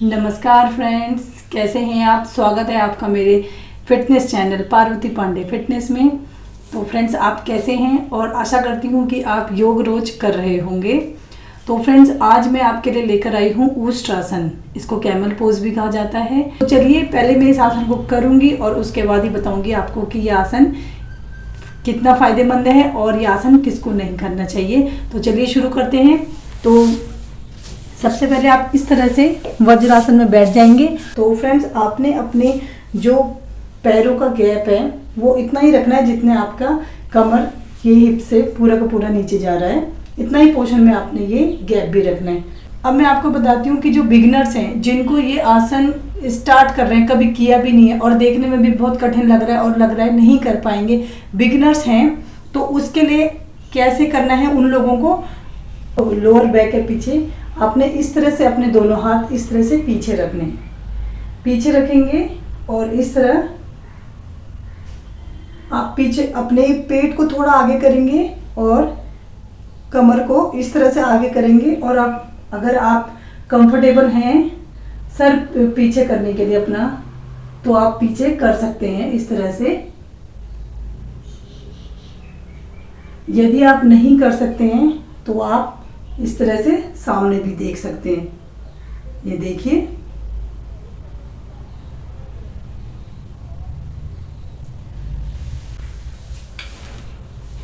नमस्कार फ्रेंड्स, कैसे हैं आप। स्वागत है आपका मेरे fitness channel Parvati Pandey fitness में। तो फ्रेंड्स, आप कैसे हैं और आशा करती हूँ कि आप योग रोज कर रहे होंगे। तो फ्रेंड्स, आज मैं आपके लिए लेकर आई हूँ ऊष्ट्रासन। इसको कैमल पोज भी कहा जाता है। तो चलिए पहले मैं इस आसन को करूँगी और उसके बाद ही बताऊँगी आपको कि ये आसन कितना फ़ायदेमंद है और ये आसन किसको नहीं करना चाहिए। तो चलिए शुरू करते हैं। तो सबसे पहले आप इस तरह से वज्रासन में बैठ जाएंगे। तो फ्रेंड्स, आपने अपने जो पैरों का गैप है वो इतना ही रखना है जितने आपका कमर ये हिप से पूरा का पूरा नीचे जा रहा है, इतना ही पोर्शन में आपने ये गैप भी रखना है। अब मैं आपको बताती हूँ कि जो बिगिनर्स हैं, जिनको ये आसन स्टार्ट कर रहे हैं, कभी किया भी नहीं है और देखने में भी बहुत कठिन लग रहा है और लग रहा है नहीं कर पाएंगे, बिगिनर्स हैं, तो उसके लिए कैसे करना है उन लोगों को। लोअर बैक के पीछे आपने इस तरह से अपने दोनों हाथ इस तरह से पीछे रखने, पीछे रखेंगे और इस तरह आप पीछे अपने पेट को थोड़ा आगे करेंगे और कमर को इस तरह से आगे करेंगे। और आप अगर आप कंफर्टेबल हैं सर पीछे करने के लिए अपना, तो आप पीछे कर सकते हैं इस तरह से। यदि आप नहीं कर सकते हैं तो आप इस तरह से सामने भी देख सकते हैं। ये देखिए,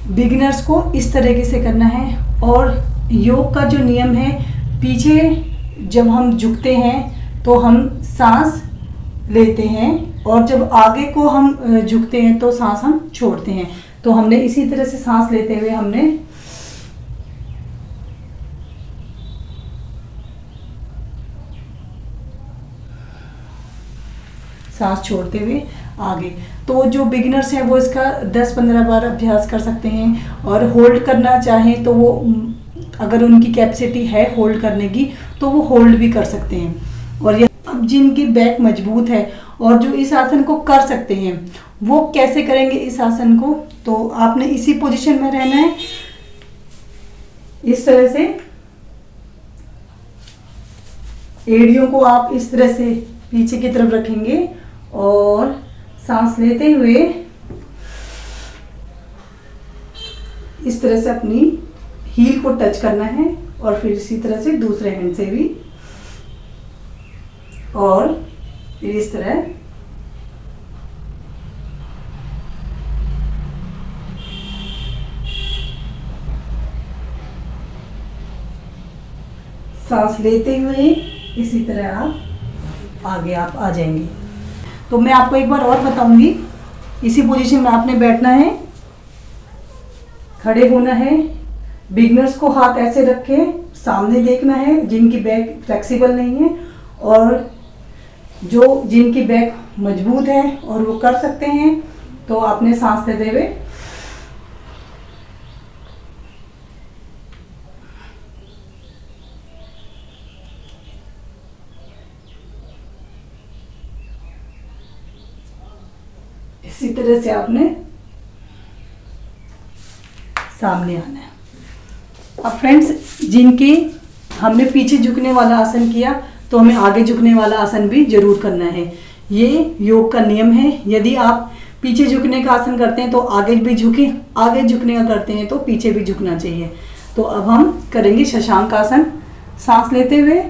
बिगिनर्स को इस तरीके से करना है। और योग का जो नियम है, पीछे जब हम झुकते हैं तो हम सांस लेते हैं और जब आगे को हम झुकते हैं तो सांस हम छोड़ते हैं। तो हमने इसी तरह से सांस लेते हुए हमने सांस छोड़ते हुए आगे। तो जो बिगिनर्स हैं वो इसका 10-15 बार अभ्यास कर सकते हैं। और होल्ड करना चाहें तो वो, अगर उनकी कैपेसिटी है होल्ड करने की, तो वो होल्ड भी कर सकते हैं। और अब जिनकी बैक मजबूत है और जो इस आसन को कर सकते हैं, वो कैसे करेंगे इस आसन को। तो आपने इसी पोजीशन में रहना है, इस तरह से एड़ियों को आप इस तरह से पीछे की तरफ रखेंगे और सांस लेते हुए इस तरह से अपनी हील को टच करना है और फिर इसी तरह से दूसरे हैंड से भी, और फिर इस तरह सांस लेते हुए इसी तरह आप आगे आप आ जाएंगे। तो मैं आपको एक बार और बताऊंगी। इसी पोजीशन में आपने बैठना है, खड़े होना है। बिगिनर्स को हाथ ऐसे रखे सामने देखना है, जिनकी बैक फ्लेक्सिबल नहीं है, और जो जिनकी बैक मजबूत है और वो कर सकते हैं, तो आपने सांस लेते हुए इसी तरह से आपने सामने आना है। अब फ्रेंड्स, जिनकी हमने पीछे झुकने वाला आसन किया, तो हमें आगे झुकने वाला आसन भी जरूर करना है। ये योग का नियम है। यदि आप पीछे झुकने का आसन करते हैं तो आगे भी झुके, आगे झुकने का करते हैं तो पीछे भी झुकना चाहिए। तो अब हम करेंगे शशांक आसन। सांस लेते हुए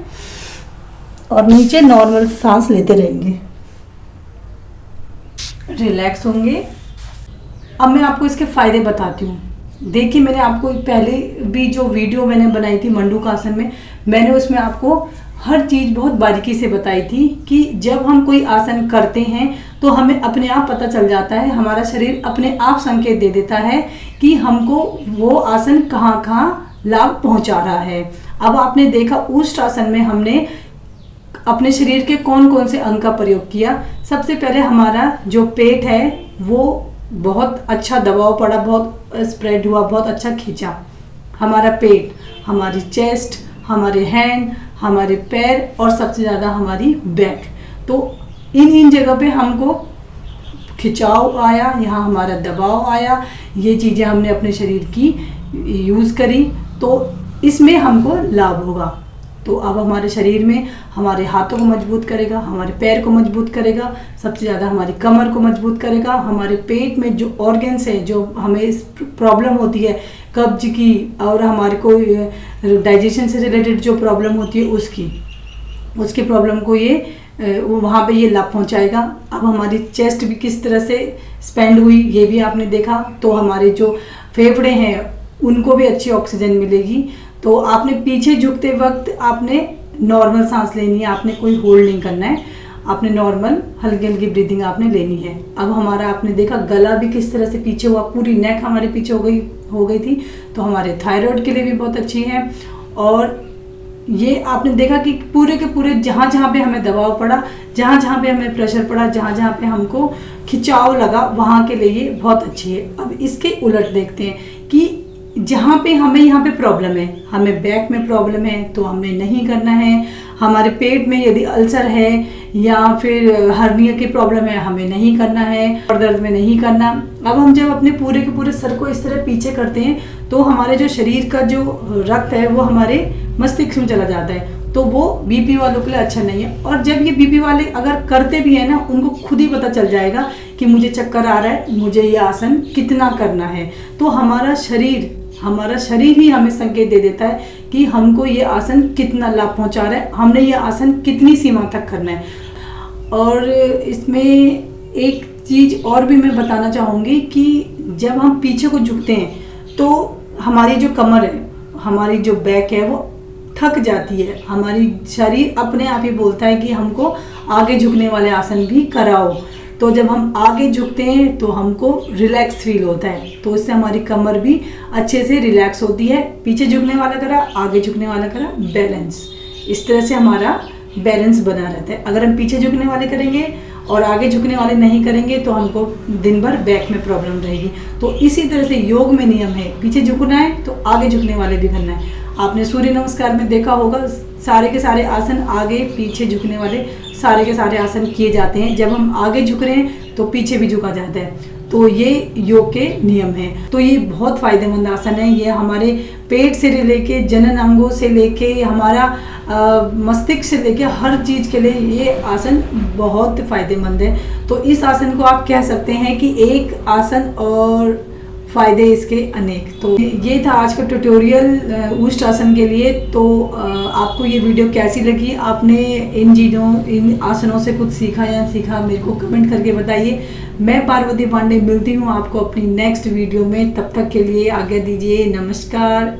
और नीचे नॉर्मल सांस लेते रहेंगे, रिलैक्स होंगे। अब मैं आपको इसके फायदे बताती हूँ। देखिए, मैंने आपको पहले भी जो वीडियो मैंने बनाई थी मंडूकासन में, मैंने उसमें आपको हर चीज़ बहुत बारीकी से बताई थी कि जब हम कोई आसन करते हैं तो हमें अपने आप पता चल जाता है, हमारा शरीर अपने आप संकेत दे देता है कि हमको वो आसन कहाँ कहाँ लाभ पहुँचा रहा है। अब आपने देखा ऊष्ट्रासन में हमने अपने शरीर के कौन कौन से अंग का प्रयोग किया। सबसे पहले हमारा जो पेट है वो बहुत अच्छा दबाव पड़ा, बहुत स्प्रेड हुआ, बहुत अच्छा खींचा हमारा पेट, हमारी चेस्ट, हमारे हैंड, हमारे पैर और सबसे ज़्यादा हमारी बैक। तो इन जगह पे हमको खिंचाव आया, यहाँ हमारा दबाव आया, ये चीज़ें हमने अपने शरीर की यूज़ करी, तो इसमें हमको लाभ होगा। तो अब हमारे शरीर में हमारे हाथों को मजबूत करेगा, हमारे पैर को मजबूत करेगा, सबसे ज़्यादा हमारी कमर को मजबूत करेगा, हमारे पेट में जो ऑर्गन्स हैं, जो हमें इस प्रॉब्लम होती है कब्ज की और हमारे को डाइजेशन से रिलेटेड जो प्रॉब्लम होती है उसकी प्रॉब्लम को ये वहाँ पे ये लाभ पहुँचाएगा। अब हमारी चेस्ट भी किस तरह से स्पेंड हुई ये भी आपने देखा, तो हमारे जो फेफड़े हैं उनको भी अच्छी ऑक्सीजन मिलेगी। तो आपने पीछे झुकते वक्त आपने नॉर्मल सांस लेनी है, आपने कोई होल्ड नहीं करना है, आपने नॉर्मल हल्की हल्की ब्रीदिंग आपने लेनी है। अब हमारा आपने देखा गला भी किस तरह से पीछे हुआ, पूरी नेक हमारे पीछे हो गई थी, तो हमारे थायराइड के लिए भी बहुत अच्छी है। और ये आपने देखा कि पूरे के पूरे जहाँ जहाँ पे हमें दबाव पड़ा, जहाँ जहाँ पे हमें प्रेशर पड़ा, जहाँ जहाँ पे हमको खिंचाव लगा, वहाँ के लिए ये बहुत अच्छी है। अब इसके उलट देखते हैं कि जहाँ पे हमें यहाँ पे प्रॉब्लम है, हमें बैक में प्रॉब्लम है तो हमें नहीं करना है, हमारे पेट में यदि अल्सर है या फिर हर्निया की प्रॉब्लम है हमें नहीं करना है, और दर्द में नहीं करना। अब हम जब अपने पूरे के पूरे सर को इस तरह पीछे करते हैं तो हमारे जो शरीर का जो रक्त है वो हमारे मस्तिष्क में चला जाता है, तो वो बीपी वालों के लिए अच्छा नहीं है। और जब ये बीपी वाले अगर करते भी हैं ना, उनको खुद ही पता चल जाएगा कि मुझे चक्कर आ रहा है, मुझे ये आसन कितना करना है। तो हमारा शरीर ही हमें संकेत दे देता है कि हमको ये आसन कितना लाभ पहुंचा रहा है, हमने ये आसन कितनी सीमा तक करना है। और इसमें एक चीज़ और भी मैं बताना चाहूँगी कि जब हम पीछे को झुकते हैं तो हमारी जो कमर है, हमारी जो बैक है वो थक जाती है, हमारी शरीर अपने आप ही बोलता है कि हमको आगे झुकने वाले आसन भी कराओ। तो जब हम आगे झुकते हैं तो हमको रिलैक्स फील होता है, तो इससे हमारी कमर भी अच्छे से रिलैक्स होती है। पीछे झुकने वाला करा, आगे झुकने वाला करा, बैलेंस, इस तरह से हमारा बैलेंस बना रहता है। अगर हम पीछे झुकने वाले करेंगे और आगे झुकने वाले नहीं करेंगे तो हमको दिन भर बैक में प्रॉब्लम रहेगी। तो इसी तरह से योग में नियम है, पीछे झुकना है तो आगे झुकने वाले भी करना है। आपने सूर्य नमस्कार में देखा होगा, सारे के सारे आसन आगे पीछे झुकने वाले सारे के सारे आसन किए जाते हैं। जब हम आगे झुक रहे हैं तो पीछे भी झुका जाता है, तो ये योग के नियम हैं। तो ये बहुत फायदेमंद आसन है, ये हमारे पेट से लेके जनन अंगों से लेके हमारा मस्तिष्क से लेके हर चीज़ के लिए ये आसन बहुत फायदेमंद है। तो इस आसन को आप कह सकते हैं कि एक आसन और फ़ायदे इसके अनेक। तो ये था आज का ट्यूटोरियल ऊष्ट आसन के लिए। तो आपको ये वीडियो कैसी लगी, आपने इन आसनों से कुछ सीखा या सीखा, मेरे को कमेंट करके बताइए। मैं पार्वती पांडे मिलती हूँ आपको अपनी नेक्स्ट वीडियो में, तब तक के लिए आज्ञा दीजिए, नमस्कार।